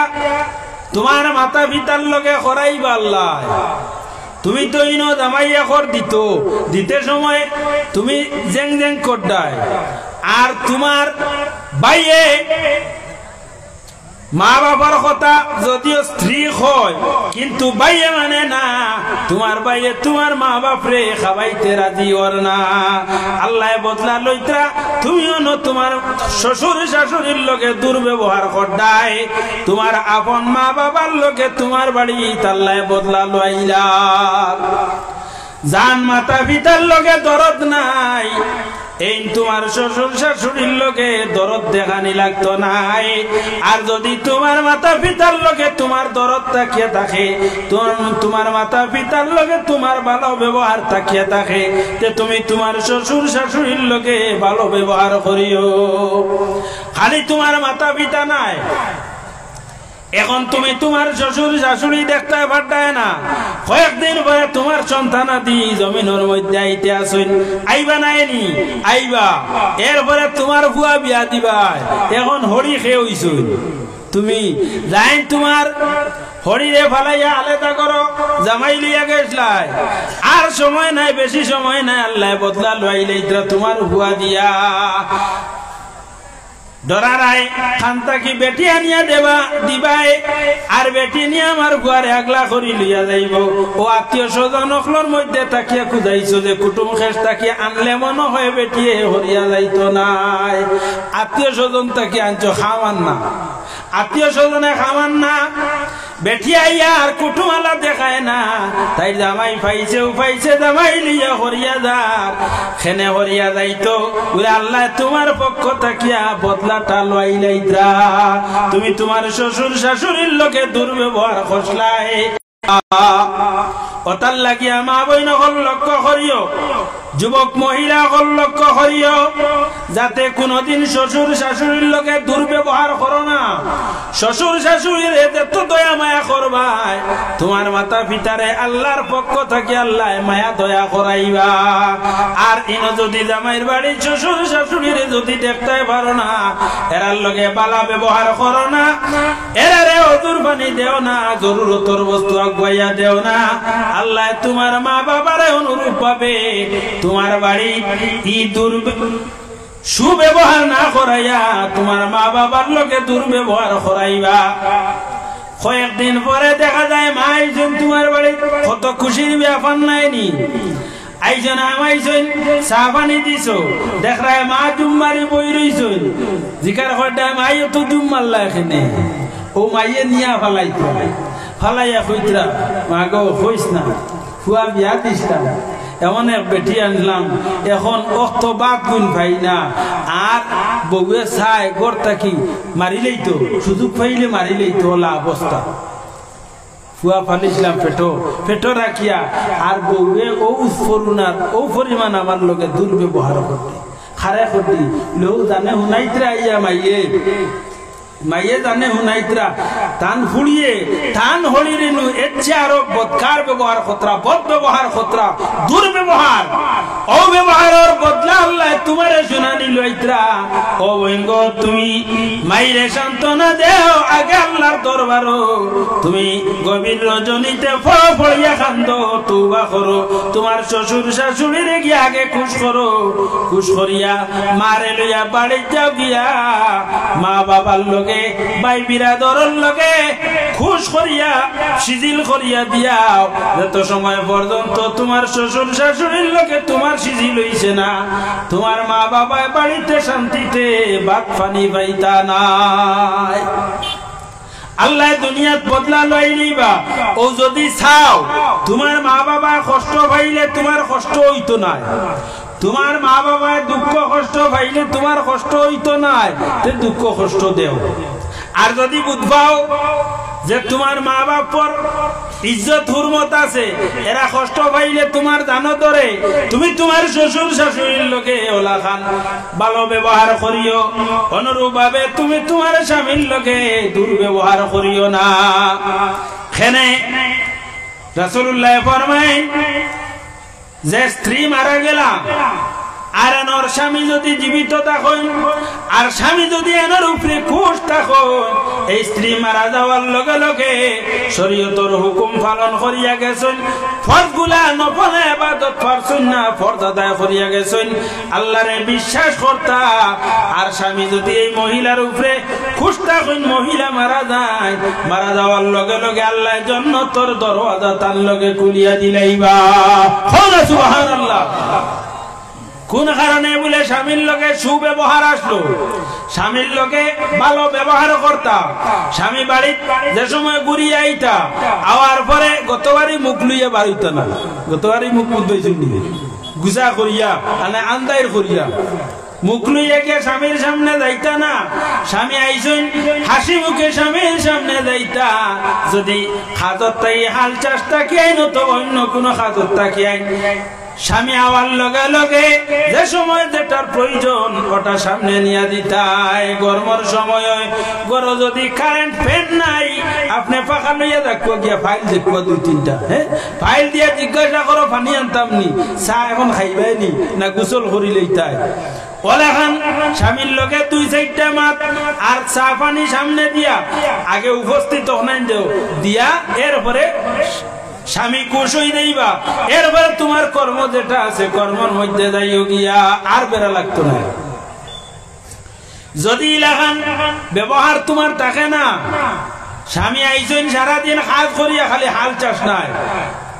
S1: তোমার মাতা পিতার লগে করাইবা আল্লাহ তুমি তো ইনো জামাইয়া কর দিতে সময় তুমি জেং জেং করদায় আর তোমার ভাইয়ে মা বাবার কথা যদিও স্ত্রী হয় কিন্তু ভাইয়ে মানে না তোমার ভাইয়ে তোমার মা বাপরে খাওয়াইতে রাজি ওর না আল্লাহ বদলা লইত্রা তুমিও ন তোমার শ্বশুর শাশুড়ির লগে দুর্ব্যবহার করদায় তোমার আপন মা বাবার লগে তোমার বাড়ি আল্লাহ বদলা লইলা জান মাতা পিতার লগে দরদ নাই এই তোমার শ্বশুর শাশুড়ির লগে দরদ দেখানি লাগতো নাই আর যদি তোমার মাতা পিতার লগে তোমার দরদ তাকিয়ে থাকে তোমার মাতা পিতার লগে তোমার ভালো ব্যবহার তাকিয়ে থাকে তে তুমি তোমার শ্বশুর শাশুড়ির লগে ভালো ব্যবহার করিও খালি তোমার মাতা পিতা নাই এখন তুমি তোমার শ্বশুর শাশুড়ি দেখতে পারতায় না কয়েকদিন পরে তোমার সন্তানাদি জমিনের মধ্যে আইতে আসুন আইবা নাইনি আইবা এরপরে তোমার বুয়া বিয়া দিবা এখন হরি খেয়ে হইছুন তুমি যাই তোমার হরিরে ফালাইয়া আলাদা করো জামাই লিয়া গেছলাই আর সময় নাই বেশি সময় নাই আল্লাহ বদলা লইলে তোমার বুয়া দিয়া ডরারাই খান্তা কি বেটি আনিয়া দিবাই আর বেটি নিয়ে আমার ঘরে আগলা করি লইয়া যাইব ও আত্মীয় স্বজন অখলোর মধ্যে তাকিয়া খুঁজাইছো যে কুটুম খেস তাকিয়া আনলে মনে হয় বেটিয়ে হরিয়া যাইতো নাই আত্মীয় স্বজন তাকিয়া আনছো খাওয়ান না আত্মীয় স্বজনে খাওয়ান না বেটি আইয়া আর কুটুমালা দেখায় না তাই জামাই পাইছে জামাই লিয়া হরিয়া যার খেনে হরিয়া যাইতো বলে আল্লাহ তোমার পক্ষ তাকিয়া বদলাটা লইলাইত্রা তুমি তোমার শ্বশুর শাশুড়ির লোকে দুর্ব্যবহার খসলাই ওটার লাগিয়া মা বইন হল লক্ষ্য করিও যুবক মহিলা হল লক্ষ্য করিও যাতে কোনদিন শ্বশুর শাশুড়ির লোকে দুর্ব্যবহার করো না শ্বশুর শাশুড়ির এত দয়া মায়া করবাই তোমার মাতা পিতারে আল্লাহর পক্ষ থেকে আল্লাহ মায়া দয়া করাইবা আর ইনো যদি জামাইয়ের বাড়ি শ্বশুর শাশুড়িরে যদি দেখতে পারো না এরার লগে বালা ব্যবহার করো না এরারে অজুর পানি দেও না জরুরতর বস্তু আগুয়াইয়া দেও না আল্লাহ তোমার মা বাবারে অনুরূপ পাবে তোমার বাড়ি ই সুব্যবহার না করাইয়া তোমার মা বাবার লোকে দুর্ব্যবহার করাইবা কয়েকদিন পরে দেখা যায় মা আইছেন তোমার বাড়ি কত খুশির ব্যাপার নাইনি আইজন আমাইছেন চা পানি দিছ দেখায় মা জুম্মারি বই রইছেন জিকার কয়টা মাই তো জুম মারলা এখানে ও মাইয়ে নিয়া ফালাইয়া কইতরা মা গো কইস না ফুয়া বিয়া দিস না এমন এক বেটি আনলাম এখন অত বাপ গুণ ভাই না আর বউয়ে চাই গড় থাকি মারিলেই তো সুযোগ পাইলে মারিলেই তো ওলা অবস্থা ফুয়া ফালিছিলাম পেটো রাখিয়া আর বউয়ে ও ফরুনার ও পরিমাণ আমার লোকে দুর্ব্যবহার করতে খারে করতে লো জানে হুনাইত্রা আইয়া মাইয়ে জানে হুনাইত্রা টান ফুড়িয়ে টান হলিরে নু এচ্ছে আরো বদকার ব্যবহার খতরা বদ ব্যবহার খতরা দুর্ব্যবহার অব্যবহারের বদলা আল্লাহ তোমারে শুনানি লইত্রা ও বঙ্গ তুমি মাইরে সান্তনা দেও আগে আল্লাহর দরবারো তুমি গভীর রজনীতে ফড়িয়া কান্দো তওবা করো তোমার শ্বশুর শাশুড়িরে গিয়ে আগে খুশ করো খুশ করিয়া মারে লইয়া বাড়ি যাও গিয়া মা বাবার লোক লগে ভাই বিরাদরের লগে খুশ করিয়া সিজিল করিয়া দিয়াও যত সময় পর্যন্ত তোমার শ্বশুর শাশুড়ির লগে তোমার সিজিল হইছে না তোমার মা বাবা বাড়িতে শান্তিতে ভাত পানি পাইতা নাই আল্লাহ দুনিয়াত বদলা লই নিবা ও যদি চাও তোমার মা বাবা কষ্ট পাইলে তোমার কষ্ট হইতো না তোমার মা বাবা দুঃখ কষ্ট পাইলে তোমার কষ্ট হইতো না তে দুঃখ কষ্ট দেও আর যদি বুঝবাও যে তোমার মা বাপর ইজ্জত হুরমত আছে এরা কষ্ট পাইলে তোমার জানো ধরে তুমি তোমার শ্বশুর শাশুড়ির লগে ওলা খান ভালো ব্যবহার করিও অনুরূপ ভাবে তুমি তোমার স্বামীর লগে দুর্ব্যবহার করিও না খেনে রাসূলুল্লাহ ফরমায় যে স্ত্রী মারা গেলা আর এনর স্বামী যদি জীবিত থাকেন আর স্বামী যদি এনর উপরে খুশ থাকেন এই স্ত্রী মারা যাওয়ার লগে লগে শরীয়তের হুকুম পালন করিয়া গেছেন ফরজগুলা নফল ইবাদত করছেন না ফরজ আদায় করিয়া গেছেন আল্লাহরে বিশ্বাস করতা আর স্বামী যদি এই মহিলার উপরে খুশ থাকেন মহিলা মারা যায় মারা যাওয়ার লগে লগে আল্লাহ জান্নাতের দরওয়াজা তার লগে খুলিয়া দিলাইবা সুবহানাল্লাহ কোন কারণে বলে স্বামীর লগে সুব্যবহার আসলো স্বামীর লগে ভালো ব্যবহার করতা স্বামী বাড়ি যে সময় ঘুরিয়ে আইতা আওয়ার পরে গতবারই মুখ লইয়া বাড়িত না গতবারই মুখ বুঝবেছেন গুজা করিয়া মানে আন্দাইর করিয়া মুখ লইয়া গিয়ে স্বামীর সামনে যাইতা না স্বামী আইসেন হাসি মুখে স্বামীর সামনে যাইতা যদি খাজত তাই হাল চাষ তাকি আইন তো অন্য কোনো খাজত তাকি আইন স্বামী আওয়ার লগে লগে যে সময় যেটার প্রয়োজন ওটা সামনে নিয়ে দিতাই গরমের সময় গর যদি কারেন্ট ফ্যান নাই আপনি পাখা লইয়া দেখবো গিয়া ফাইল দেখবো দুই তিনটা হ্যাঁ ফাইল দিয়া জিজ্ঞাসা করো পানি আনতাম নি চা এখন খাইবাই নি না গোসল করি লইতাই ওলাখান স্বামীর লগে দুই চারটা মাত আর চা পানি সামনে দিয়া আগে উপস্থিত হনাই দেও দিয়া এরপরে স্বামী খুশ হই দেইবা এরপরে তোমার কর্ম যেটা আছে কর্মের মধ্যে যাইও গিয়া আর বেড়া লাগতো না যদি ইলাখান ব্যবহার তোমার থাকে না স্বামী আইসেন সারাদিন কাজ করিয়া খালি হাল চাষ নাই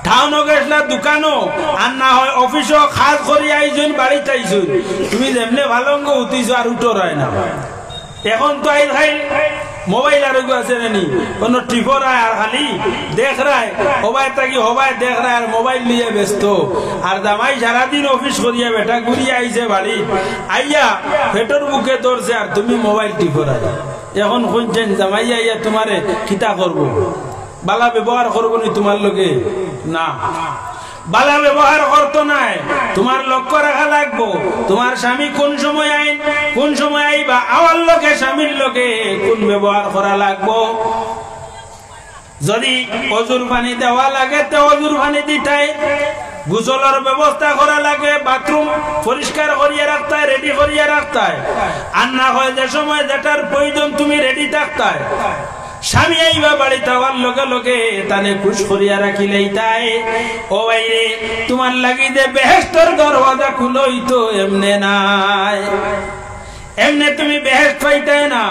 S1: টাউনও গেছলা দোকানও আর না হয় অফিসও কাজ করিয়া আইসেন বাড়িতে আইসেন তুমি যেমনে ভালো অঙ্গ উঠিছো আর উঠো রয় না এখন তো আই খাই মোবাইল আরোগ্য আছে নি কোন টিপর আর খালি দেখ রায় হবাই থাকি হবাই দেখ রায় আর মোবাইল নিয়ে ব্যস্ত আর জামাই সারাদিন অফিস করিয়া বেটা ঘুরিয়ে আইছে বাড়ি আইয়া পেটর বুকে ধরছে আর তুমি মোবাইল টিপর এখন শুনছেন জামাই আইয়া তোমারে খিতা করবো বালা ব্যবহার করবো নি তোমার লগে না বালা ব্যবহার করতো নাই তোমার লক্ষ্য রাখা লাগবো তোমার স্বামী কোন সময় আইন কোন সময় আইবা আওয়ার লোকে স্বামীর লোকে কোন ব্যবহার করা লাগবো যদি অজুর পানি দেওয়া লাগে তো অজুর পানি দিতাই গোসলের ব্যবস্থা করা লাগে বাথরুম পরিষ্কার করিয়া রাখতাই রেডি করিয়া রাখতাই আর না হয় যে সময় যেটার প্রয়োজন তুমি রেডি থাকতাই স্বামী আইবা বাড়িতে হওয়ার লগে লগে তানে খুশ করিয়া রাখিলেই তাই ও বাইরে তোমার লাগি যে বেহেশতর দরওয়াজা খুলই তো এমনে নাই এমনে তুমি বেহেশত পাইতাই না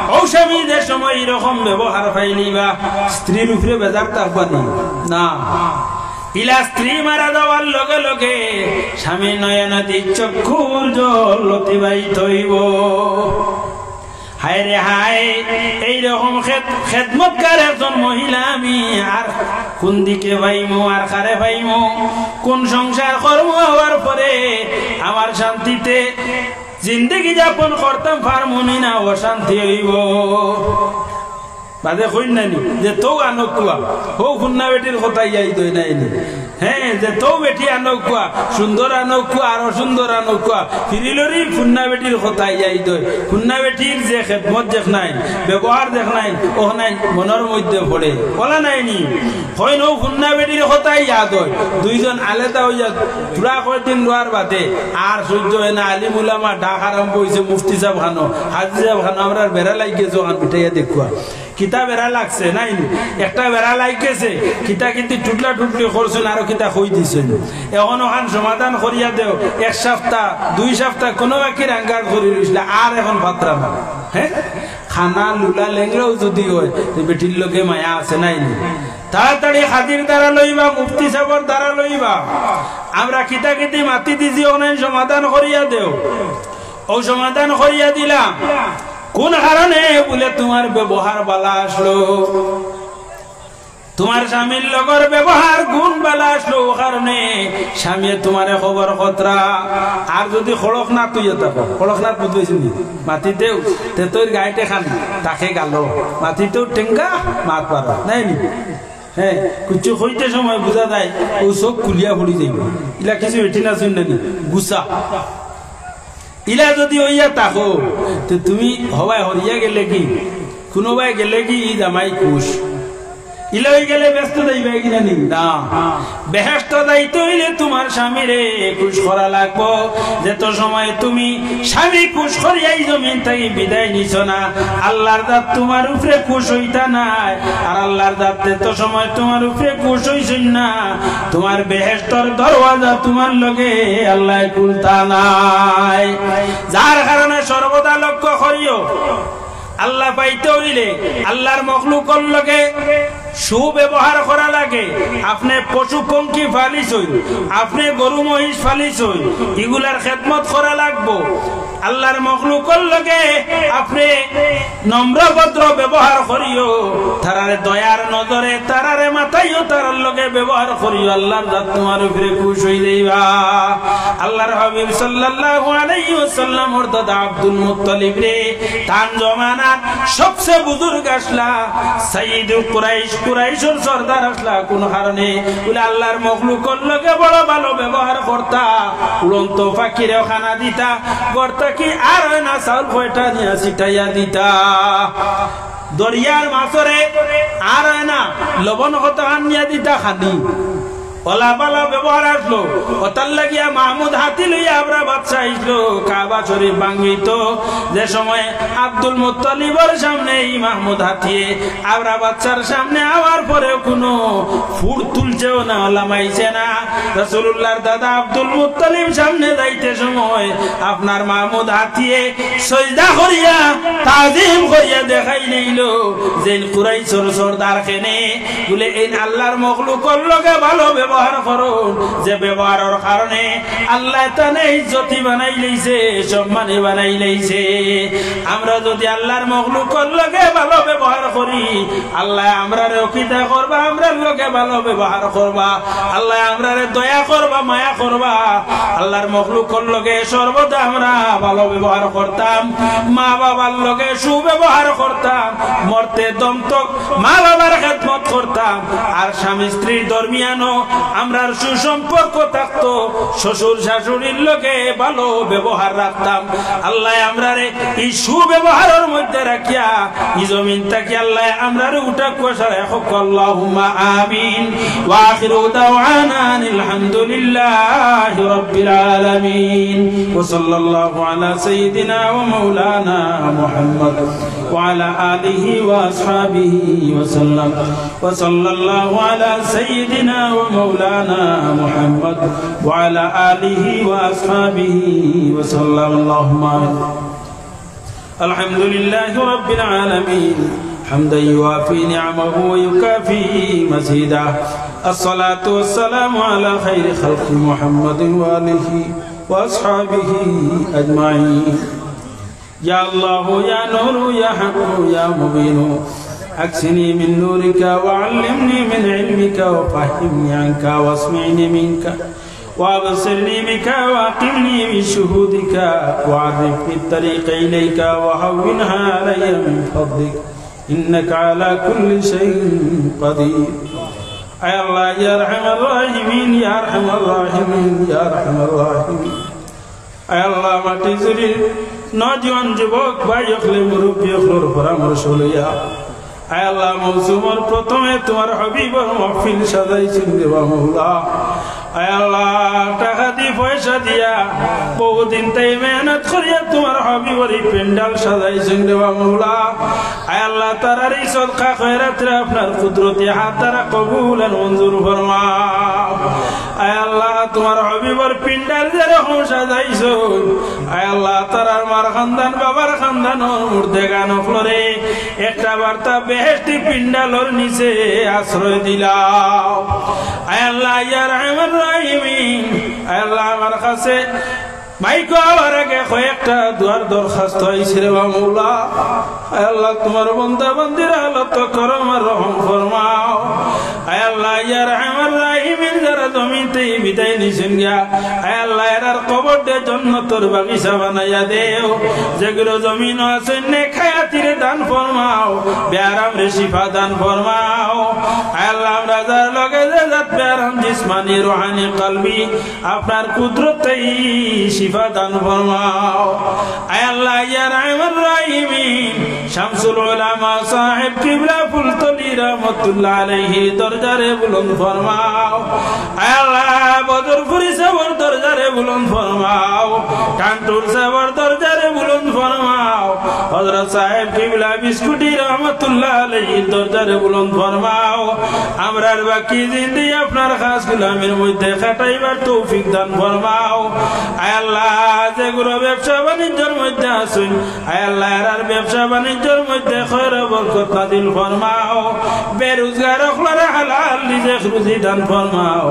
S1: ও স্বামী যে সময় এরকম ব্যবহার পাইলিবা স্ত্রীর উপরে বেজার থাকবানি না ইলা স্ত্রী মারা যাওয়ার লগে লগে স্বামী নয়নাদি চক্ষুর জল অতিবাহিত হইব হায় রে হায় এইরকম খেদমতকার একজন মহিলা আমি আর কোন দিকে পাইমু আর কারে পাইমু কোন সংসার কর্ম হওয়ার পরে আমার শান্তিতে জিন্দগি যাপন করতাম পারমুনি না অশান্তি হইব বাদে কই নানি যে তো আনকুয়া হো খুন্না বেটির কথাই যাই দই নাই হ্যাঁ যে তো বেটি আনকুয়া সুন্দর আনকুয়া আর অসুন্দর আনকুয়া ফিরিলরি খুন্না বেটির কথাই যাই দই খুন্না বেটির যে খেদমত দেখ নাই ব্যবহার দেখ নাই ও নাই মনের মধ্যে পড়ে বলা নাই নি হয় নো খুন্না বেটির কথাই ইয়াদ হয় দুইজন আলাদা হইয়া পুরা কয়েকদিন রোয়ার বাদে আর সহ্য হয় না আলিম উলামা ডাক আরম্ভ হয়েছে মুফতি সাহেব খানো হাজি সাহেব খানো আমরা বেড়া লাগিয়ে জোগান পিঠাইয়া দেখুয়া কিতা বেড়া লাগছে নাই একটা বেড়া লাগেছে কিতা কিন্তু টুটলা টুটলি করছেন আরো কিতা কই দিছেন এখন ওখান সমাধান করিয়া দেও 1 সপ্তাহ 2 সপ্তাহ কোনো বাকি রাঙ্গার করি রইছিল আর এখন পাত্রা না হ্যাঁ খানা লুলা লেংরাও যদি হয় বেটির লোকে মায়া আছে নাই তাড়াতাড়ি হাজির দ্বারা লইবা মুফতি সাহেবর দ্বারা লইবা আমরা কিতা কিতি মাতি দিছি অনেক সমাধান করিয়া দেও ও সমাধান করিয়া দিলাম কোন কারণে বলে তোমার ব্যবহার বালা আসলো তোমার স্বামীর লগর ব্যবহার গুণ বালা আসলো কারণে স্বামী তোমার খবর খতরা আর যদি খড়কনাথ তুই থাকো খড়কনাথ বুঝবেছি মাটিতেও তে তোর গাইতে খান তাকে গাল মাটিতেও টেঙ্গা মাত পারা নাই নি হ্যাঁ কিছু হইতে সময় বোঝা যায় ও চোখ খুলিয়া পড়ি যাইব ইলা কিছু এটি না শুন নানি গুসা ইলা যদি হইয়া থাকো তো তুমি হবাই হরিয়া গেলে কি কোনোবাই গেলে কি জামাই খুশ ইলা হয়ে গেলে ব্যস্ত যাইবে কিনা নি না বেহেশত যাইতে হইলে তোমার স্বামীরে খুশ করা লাগবো যেত সময় তুমি স্বামী খুশ করিয়াই জমিন থেকে বিদায় নিছ না আল্লাহর দাঁত তোমার উপরে খুশ হইতা নাই আর আল্লাহর দাঁত যেত সময় তোমার উপরে খুশ হইছেন না তোমার বেহেশতর দরওয়াজা তোমার লগে আল্লাহ খুলতা নাই যার কারণে সর্বদা লক্ষ্য করিও আল্লাহ পাইতে হইলে আল্লাহর মখলুকর লগে সুব্যবহার করা লাগে আপনি পশু পঙ্খী ফালিছই আপনি গরু মহিষ ফালিছই এগুলার খেদমত করা লাগবো আল্লাহর মখলুকর লগে আপনি নম্র ভদ্র ব্যবহার করিও তারারে দয়ার নজরে তারারে মাথাইও তারার লগে ব্যবহার করিও আল্লাহর জাত তোমার উপরে খুশ হই যাইবা আল্লাহর হাবিব সাল্লাল্লাহু আলাইহি ওয়াসাল্লাম ওর দাদা আব্দুল মুত্তালিব রে তান জমানার সবচেয়ে বুজুর্গ আসলা সাইয়্যিদুল কুরাইশ কুরাইশের সরদার আসলা কোন কারণে বলে আল্লাহর মখলুকর লগে বড় ভালো ব্যবহার করতা উড়ন্ত পাখিরে খানা দিতা করতা কি আর না চাউল কয়টা নিয়া ছিটাইয়া দিতা দরিয়ার মাছরে আর না লবণ কটা নিয়া দিতা খানি ওলা বালা ব্যবহার আসলো ওতার লাগিয়া মাহমুদ হাতি লইয়া আমরা বাচ্চা আইসলো কাবা শরীফ ভাঙিত যে সময় আব্দুল মুত্তালিবর সামনে এই মাহমুদ হাতিয়ে আমরা বাচ্চার সামনে আওয়ার পরেও কোনো ফুট তুলছেও না লামাইছে না রাসূলুল্লাহর দাদা আব্দুল মুত্তালিব সামনে যাইতে সময় আপনার মাহমুদ হাতিয়ে সজদা করিয়া তাজিম করিয়া দেখাই নিল যে কুরাইশের সরদার খেনে বলে এই আল্লাহর মখলুকর লগে ভালো ব্যবহার করুন যে ব্যবহারের কারণে আল্লাহ তানে ইজ্জতি বানাই লইছে সম্মানী বানাই লইছে আমরা যদি আল্লাহর মখলুকর লগে ভালো ব্যবহার করি আল্লাহ আমরারে ওকিতা করবা আমরার লগে ভালো ব্যবহার করবা আল্লাহ আমরারে দয়া করবা মায়া করবা আল্লাহর মখলুকর লগে সর্বদা আমরা ভালো ব্যবহার করতাম মা বাবার লগে সুব্যবহার করতাম মরতে দম তক মা বাবার খেদমত করতাম আর স্বামী স্ত্রীর দরমিয়ানও আমরার সুসম্পর্ক থাকতো শ্বশুর শাশুড়ির লগে ভালো ব্যবহার রাখতাম আল্লাহ আমরারে এই সুব্যবহারের মধ্যে রাখিয়া এই জমিন থেকে আল্লাহ আমরারে উঠা কোষায় হক আল্লাহুম্মা আমিন ওয়া আখিরু দাওয়ানা আলহামদুলিল্লাহি রাব্বিল আলামিন ওয়া সাল্লাল্লাহু আলা সাইয়্যিদিনা ওয়া মাওলানা মুহাম্মদ ওয়া আলা আলিহি ওয়া আসহাবিহি ওয়া সাল্লাম ওয়া সাল্লাল্লাহু আলা সাইয়্যিদিনা ওয়া মাওলানা মুহাম্মদ ওয়া আলা আলিহি ওয়া আসহাবিহি ওয়া সাল্লাম আল্লাহুম্মা আলহামদুলিল্লাহি রাব্বিল আলামিন حمدا يوافي نعمه ويكافي مزيدا الصلاة والسلام على خير خلق محمد وآله وأصحابه أجمعين يا الله يا نور يا حق يا مبين أكسني من نورك وعلمني من علمك وفهمني عنك واسمعني منك وابصرني بك واقمني بشهودك وعرفني الطريق إليك وهونها علي من فضلك إنك على كل شيء قدير أي الله يا أرحم الراحمين يا أرحم الراحمين يا أرحم الراحمين أي الله ما تزري نوجوان যুবক ভাই অখলে মুরব্বি অখলর পরামর্শ লইয়া আয় আল্লাহ মৌসুমের প্রথমে তোমার হাবিবের মাহফিল সাজাইছেন দেওয়া মাওলা আয় আল্লাহ টাকা দি পয়সা দিয়া বহুদিন তাই মেহনত করিয়া তোমার হাবিবের পেন্ডাল সাজাইছেন রে মাওলা আয় আল্লাহ তারার এই সদকা খয়রাতে আপনার কুদরতি হাত দ্বারা কবুল আর মঞ্জুর ফরমাও আয় আল্লাহ তোমার হাবিবের পেন্ডাল যেরকম সাজাইছো আয় আল্লাহ তারার মার খানদান বাবার খানদান মুর্দে গান ফ্লোরে একটা বার্তা বেহেশতি পেন্ডালর নিচে আশ্রয় দিলাও আয় আল্লাহ ইয়া রহমান রাহিমিন আয় আল্লাহ আমার কাছে মাইকো আবার আগে কয়েকটা দুয়ার দরখাস্ত হয়েছে রে মাওলা আয় আল্লাহ তোমার বান্দা বান্দির হালত করম আর রহম ফরমাও আয় আল্লাহ ইয়া রহমান রাহিমিন যারা জমিতে বিদায় নিছেন গিয়া আয় আল্লাহ এরার কবর দে জান্নাতের বাগিচা বানাইয়া দেও যেগুলো জমিন আছে নে খায়াতিরে দান ফরমাও বেআরাম রে শিফা দান ফরমাও আয় আল্লাহ আমরা যার লগে যে জাত বেআরাম জিসমানি রুহানি কলবি আপনার কুদরতেই শিফা দান ফরমাও আয় আল্লাহ ইয়া রহমান রাহিমিন শামসুল উলামা সাহেব কিবলা ফুলতলি রহমাতুল্লাহ আলাইহি দরজারে বুলন্দ ফরমাও আয় আল্লাহ বদরপুরি সাবর দরজারে বুলন্দ ফরমাও কান্টুর সাবর দরজারে বুলন্দ ফরমাও হযরত সাহেব কিবলা বিস্কুটি রহমাতুল্লাহ আলাইহি দরজারে বুলন্দ ফরমাও আমরার বাকি জিন্দেগি আপনার খাস গোলামের মধ্যে কাটাইবার তৌফিক দান ফরমাও আয় আল্লাহ যেগুলো ব্যবসা বাণিজ্যের মধ্যে আছেন আয় আল্লাহ এর ব্যবসা বাণিজ্যের মধ্যে খয়র বরকত নাযিল ফরমাও বেরোজগার হকলারে হালাল রিজিক রুজি দান ফরমাও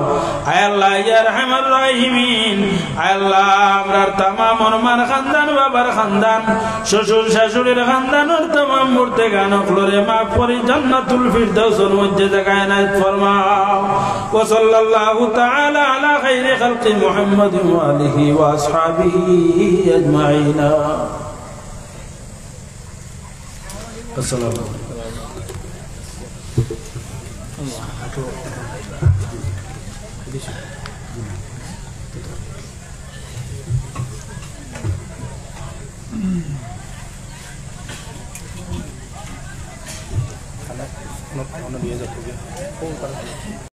S1: আয় আল্লাহ ইয়া রহমান রাহিমিন আয় আল্লাহ আমরার तमाम ওরমান খানদান বাবার খানদান শ্বশুর শাশুড়ির খানদানের तमाम মুর্দে গান হকলরে মাফ করে জান্নাতুল ফিরদাউসের মধ্যে জায়গা এনায়েত ফরমাও ওয়া সাল্লাল্লাহু তাআলা আলা খাইরি খালকি মুহাম্মাদ ওয়া আলিহি ওয়া আসহাবিহি আজমাইন আসসালামু আলাইকুম